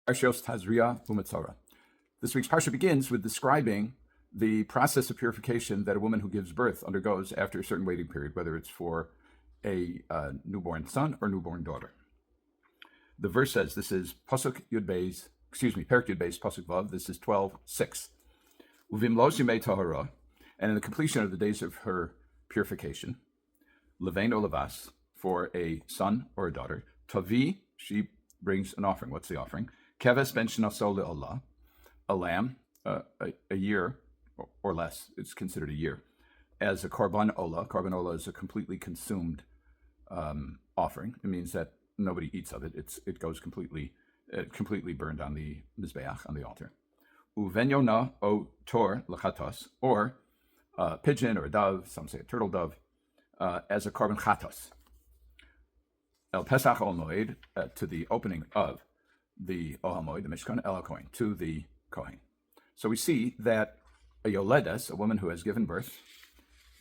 Parshas Tazria-M'tzorah. This week's Parsha begins with describing the process of purification that a woman who gives birth undergoes after a certain waiting period, whether it's for a newborn son or newborn daughter. The verse says, this is Pasuk Yud Beis, Perek Yud Beis, Pasuk Vav, this is 12:6. Uvimlos Yimei Tahara, and in the completion of the days of her purification, Levein o Levas, for a son or a daughter, Tavi, she brings an offering. What's the offering? Keves ben shnaso le'olah, a lamb, a year or less, it's considered a year, as a korban olah. Korban olah is a completely consumed offering. It means that nobody eats of it. It goes completely burned on the mizbeach, on the altar. Uvenyona o tor lechatos, or a pigeon or a dove, some say a turtle dove, as a korban chatos. El Pesach Ol Moed, to the opening of the Ohel Moed, the Mishkan, El Kohen, to the Kohen. So we see that a Yoledes, a woman who has given birth,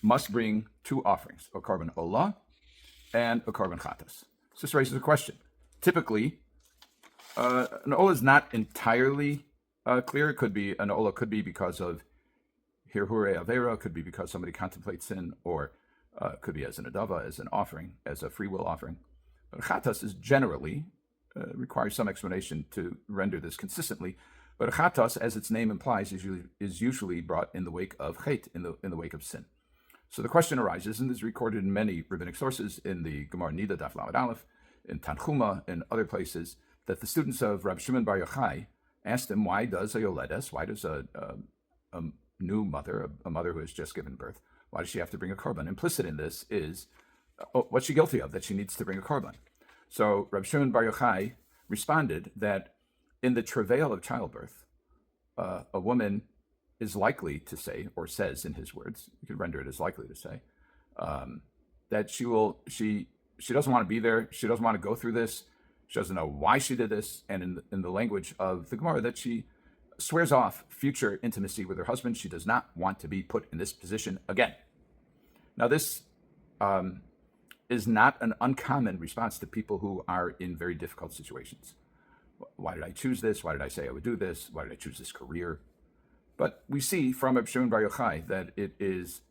must bring two offerings, a korban olah and a korban chatas. So this raises a question. Typically, an olah is not entirely clear. It could be, an olah could be because of hirhure avera, could be because somebody contemplates sin, or could be as an adava, as an offering, as a free will offering. But chatas is generally, requires some explanation to render this consistently, but a chatas, as its name implies, is usually brought in the wake of chet, in the wake of sin. So the question arises, and is recorded in many rabbinic sources, in the Gemara Niddah Daf Lamed Aleph, in Tanchuma, and other places, that the students of Rabbi Shimon Bar Yochai asked him, why does a Yoledes, why does a new mother, a mother who has just given birth, why does she have to bring a korban? Implicit in this is, what's she guilty of that she needs to bring a korban? So Rabbi Shimon Bar Yochai responded that in the travail of childbirth, a woman is likely to say, or says in his words, you could render it as likely to say, that she doesn't want to be there, she doesn't want to go through this, she doesn't know why she did this, and in the language of the Gemara, that she swears off future intimacy with her husband. She does not want to be put in this position again. Now this is not an uncommon response to people who are in very difficult situations. Why did I choose this? Why did I say I would do this? Why did I choose this career? But we see from Rabbi Shimon Bar Yochai that it is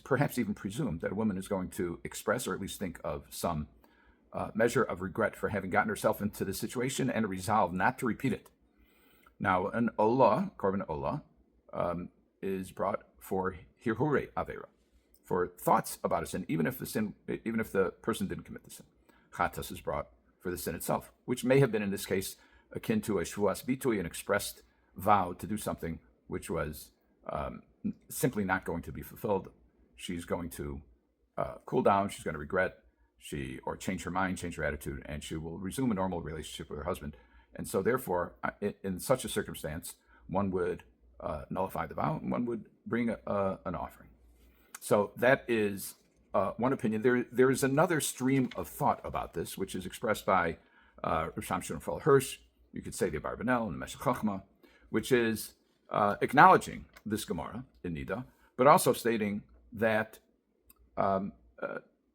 perhaps even presumed that a woman is going to express, or at least think of, some measure of regret for having gotten herself into this situation, and a resolve not to repeat it. Now, an olah, korban olah, is brought for hirhure avera, for thoughts about a sin, even if the person didn't commit the sin. Chatas is brought for the sin itself, which may have been in this case akin to a shvuas bitui, an expressed vow to do something which was simply not going to be fulfilled. She's going to cool down, she's going to regret, or change her mind, change her attitude, and she will resume a normal relationship with her husband. And so therefore, in such a circumstance, one would nullify the vow, and one would bring an offering. So that is one opinion. There is another stream of thought about this, which is expressed by Shomshon and Rafael Hirsch. You could say the Abarbanel and the Meshech Chochma, which is acknowledging this Gemara in Niddah, but also stating that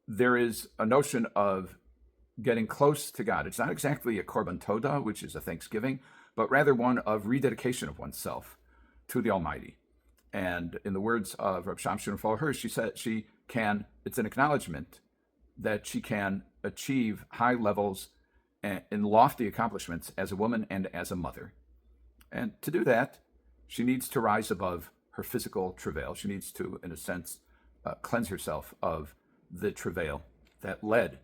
there is a notion of getting close to God. It's not exactly a korban toda, which is a thanksgiving, but rather one of rededication of oneself to the Almighty. And in the words of Rabbi Shomshon and Rafael Hirsch, she said it's an acknowledgement that she can achieve high levels and lofty accomplishments as a woman and as a mother. And to do that, she needs to rise above her physical travail. She needs to, in a sense, cleanse herself of the travail that led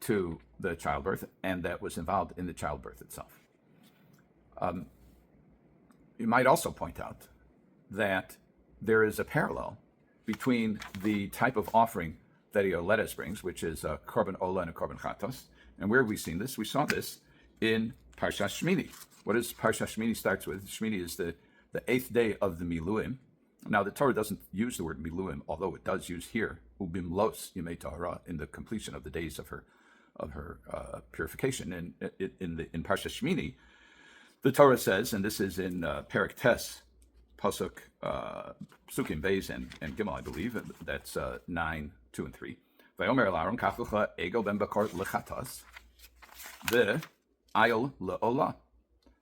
to the childbirth and that was involved in the childbirth itself. You might also point out that there is a parallel between the type of offering that a Yoledes brings, which is a korban olah and a korban chatos. And where have we seen this? We saw this in Parshas Shmini. What does Parshas Shmini starts with? Shmini is the 8th day of the Miluim. Now, the Torah doesn't use the word Miluim, although it does use here, Ubimlos Yimei Tahara, in the completion of the days of her purification. And in Parshas Shmini, the Torah says, and this is in Perek Tes, Pasuk, Psukim Beis and Gimel, I believe, that's 9, 2 and 3. Vayomer el Aaron, kach lecha egel ben bakar lechatas, ayol le'olah.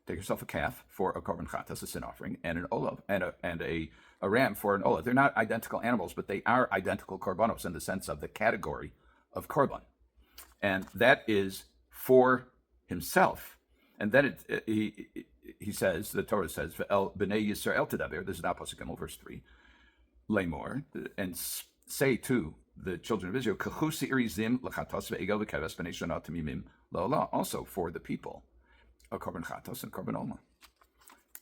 Take yourself a calf for a korban chatas, a sin offering, and an olav, and a ram for an olav. They're not identical animals, but they are identical korbanos in the sense of the category of korban. And that is for himself. And then he says, the Torah says, "Ve'el b'nei Yisrael tedaber." This is now Pasuk Gimel, verse 3. Lemor, and say to the children of Israel, "Kachu se'iri zim l'chatos ve'egel v'keves b'nei shana tamimim la'olah." Also for the people, a korban chatos and korban olah.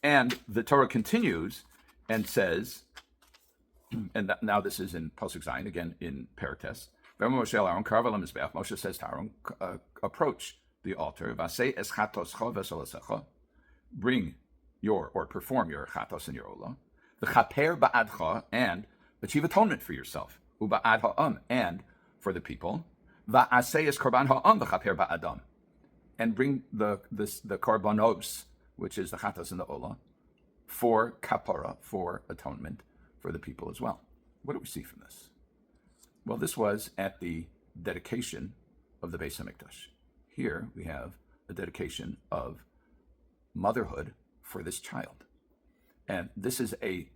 And the Torah continues and says, and now this is in Pasuk Zayin, again in Parates. Moshe says to Aaron, approach the altar, bring your, or perform your chatos and your olah, v'chaper ba'adcha, and achieve atonement for yourself, u'ba'ad ha'am, and for the people, va'aseh es korban ha'am v'chaper ba'adam, and bring the korbanos, which is the chatos and the olah, for kapara, for atonement, for the people as well. What do we see from this? Well, this was at the dedication of the Beis HaMikdash. Here we have a dedication of motherhood for this child. And this is a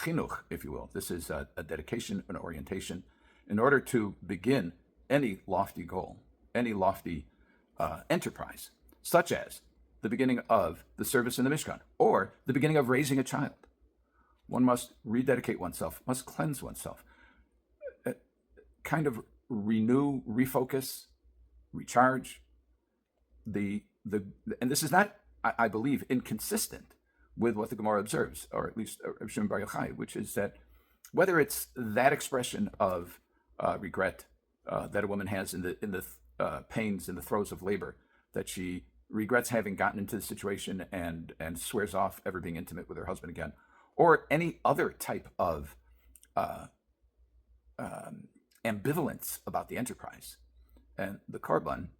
chinuch, if you will. This is a dedication, an orientation, in order to begin any lofty goal, any lofty enterprise, such as the beginning of the service in the Mishkan, or the beginning of raising a child. One must rededicate oneself, must cleanse oneself, kind of renew, refocus, recharge. And this is not, I believe, inconsistent with what the Gemara observes, or at least Shimon Bar Yochai, which is that whether it's that expression of regret that a woman has in the pains, in the throes of labor, that she regrets having gotten into the situation and swears off ever being intimate with her husband again, or any other type of ambivalence about the enterprise. And the korban,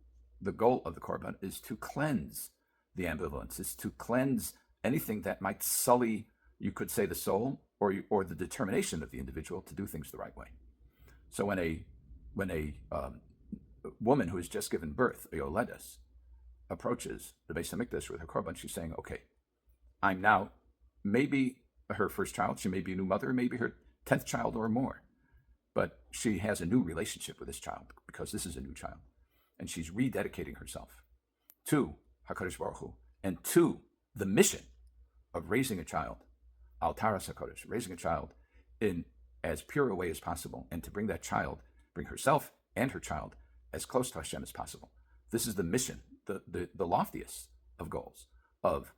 the goal of the korban is to cleanse the ambivalence, is to cleanse anything that might sully, you could say, the soul or the determination of the individual to do things the right way. So when a woman who has just given birth, a yoledes, approaches the Beis HaMikdash with her korban, she's saying, okay, I'm now maybe her first child, she may be a new mother, maybe her 10th child or more, but she has a new relationship with this child because this is a new child. And she's rededicating herself to HaKadosh Baruch Hu and to the mission of raising a child, al taras HaKadosh, raising a child in as pure a way as possible, and to bring that child, bring herself and her child as close to Hashem as possible. This is the mission, the loftiest of goals, of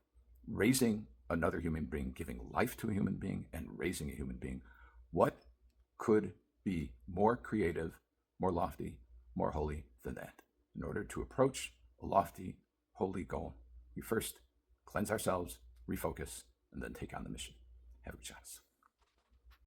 raising another human being, giving life to a human being, and raising a human being. What could be more creative, more lofty, more holy than that? In order to approach a lofty, holy goal, we first cleanse ourselves, refocus, and then take on the mission. Have a good chance.